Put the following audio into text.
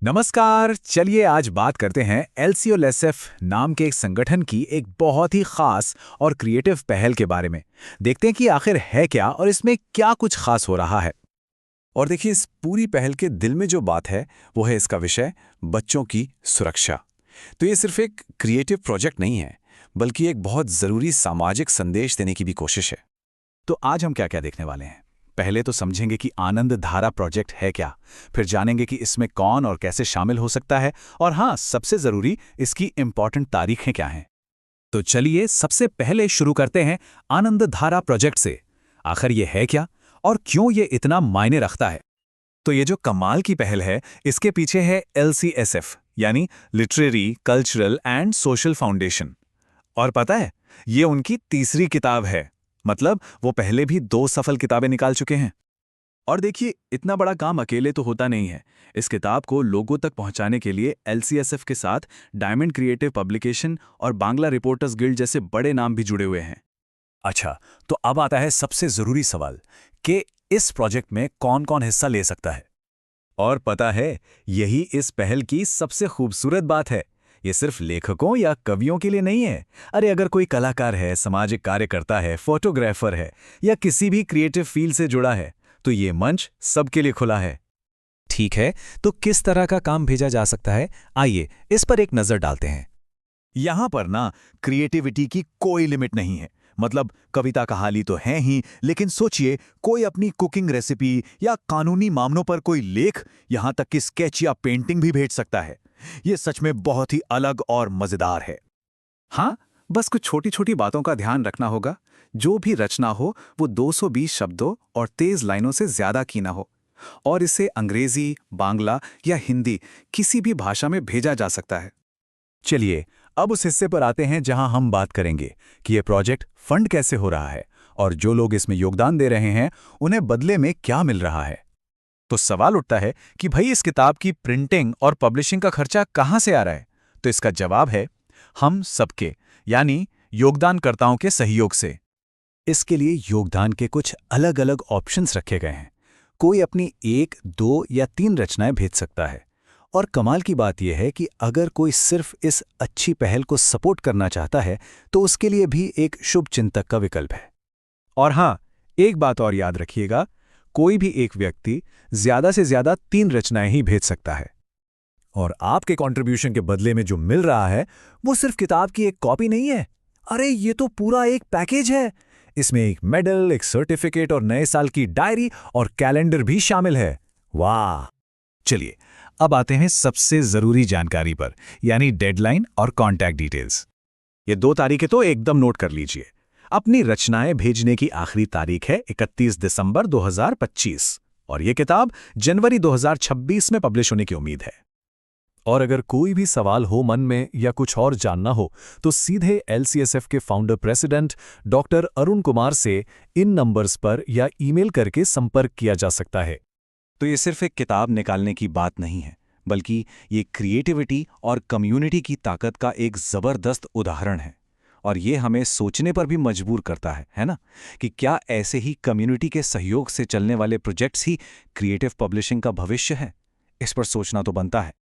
नमस्कार। चलिए आज बात करते हैं एलसीओएसएफ नाम के एक संगठन की एक बहुत ही खास और क्रिएटिव पहल के बारे में। देखते हैं कि आखिर है क्या और इसमें क्या कुछ खास हो रहा है। और देखिए, इस पूरी पहल के दिल में जो बात है वो है इसका विषय, बच्चों की सुरक्षा। तो ये सिर्फ एक क्रिएटिव प्रोजेक्ट नहीं है, बल्कि एक बहुत ज़रूरी सामाजिक संदेश देने की भी कोशिश है। तो आज हम क्या क्या देखने वाले हैं। पहले तो समझेंगे कि आनंद धारा प्रोजेक्ट है क्या, फिर जानेंगे कि इसमें कौन और कैसे शामिल हो सकता है, और हाँ, सबसे ज़रूरी इसकी इंपॉर्टेंट तारीखें क्या हैं। तो चलिए सबसे पहले शुरू करते हैं आनंद धारा प्रोजेक्ट से। आखिर ये है क्या और क्यों ये इतना मायने रखता है। तो ये जो कमाल की पहल है, इसके पीछे है LCSF यानी literary, cultural and social foundation. और पता है, ये उनकी तीसरी किताब है। मतलब वो पहले भी 2 सफल किताबें निकाल चुके हैं। और देखिए, इतना बड़ा काम अकेले तो होता नहीं है। इस किताब को लोगों तक पहुंचाने के लिए LCSF के साथ डायमंड क्रिएटिव पब्लिकेशन और बांग्ला रिपोर्टर्स गिल्ड जैसे बड़े नाम भी जुड़े हुए हैं। अच्छा, तो अब आता है सबसे ज़रूरी सवाल कि इस प्रोजेक्ट में कौन-कौन हिस्सा ले सकता है। और पता है, यही इस पहल की सबसे खूबसूरत बात है। ये सिर्फ लेखकों या कवियों के लिए नहीं है। अरे अगर कोई कलाकार है, सामाजिक कार्यकर्ता है, फोटोग्राफर है या किसी भी क्रिएटिव फील्ड से जुड़ा है, तो ये मंच सबके लिए खुला है। ठीक है, तो किस तरह का काम भेजा जा सकता है, आइए इस पर एक नज़र डालते हैं। यहां पर ना क्रिएटिविटी की कोई लिमिट नहीं है। मतलब कविता कहानी तो है ही, लेकिन सोचिए, कोई अपनी कुकिंग रेसिपी या कानूनी मामलों पर कोई लेख, यहां तक कि स्केच या पेंटिंग भी भेज सकता है। ये सच में बहुत ही अलग और मजेदार है। हाँ, बस कुछ छोटी छोटी बातों का ध्यान रखना होगा। जो भी रचना हो वो 220 शब्दों और तेज लाइनों से ज्यादा की ना हो, और इसे अंग्रेजी, बांग्ला या हिंदी किसी भी भाषा में भेजा जा सकता है। चलिए अब उस हिस्से पर आते हैं जहां हम बात करेंगे कि ये प्रोजेक्ट फंड कैसे हो रहा है और जो लोग इसमें योगदान दे रहे हैं उन्हें बदले में क्या मिल रहा है। तो सवाल उठता है कि भाई, इस किताब की प्रिंटिंग और पब्लिशिंग का खर्चा कहाँ से आ रहा है। तो इसका जवाब है, हम सबके, यानी योगदानकर्ताओं के सहयोग से। इसके लिए योगदान के कुछ अलग अलग ऑप्शंस रखे गए हैं। कोई अपनी 1, 2 या 3 रचनाएं भेज सकता है। और कमाल की बात यह है कि अगर कोई सिर्फ इस अच्छी पहल को सपोर्ट करना चाहता है तो उसके लिए भी एक शुभ चिंतक का विकल्प है। और हाँ, एक बात और याद रखिएगा, कोई भी एक व्यक्ति ज्यादा से ज्यादा 3 रचनाएं ही भेज सकता है। और आपके कंट्रीब्यूशन के बदले में जो मिल रहा है वो सिर्फ किताब की एक कॉपी नहीं है। अरे ये तो पूरा एक पैकेज है। इसमें एक मेडल, एक सर्टिफिकेट और नए साल की डायरी और कैलेंडर भी शामिल है। वाह! चलिए अब आते हैं सबसे जरूरी जानकारी पर, यानी डेडलाइन और कॉन्टैक्ट डिटेल्स। ये 2 तारीखें तो एकदम नोट कर लीजिए। अपनी रचनाएं भेजने की आखिरी तारीख है 31 दिसंबर 2025 और ये किताब जनवरी 2026 में पब्लिश होने की उम्मीद है। और अगर कोई भी सवाल हो मन में या कुछ और जानना हो तो सीधे LCSF के founder president doctor Arun Kumar से इन नंबर्स पर या ईमेल करके संपर्क किया जा सकता है। तो ये सिर्फ एक किताब निकालने की बात नहीं है, बल्कि ये क्रिएटिविटी और कम्युनिटी की ताकत का एक ज़बरदस्त उदाहरण है। और ये हमें सोचने पर भी मजबूर करता है ना, कि क्या ऐसे ही कम्युनिटी के सहयोग से चलने वाले प्रोजेक्ट्स ही क्रिएटिव पब्लिशिंग का भविष्य है। इस पर सोचना तो बनता है।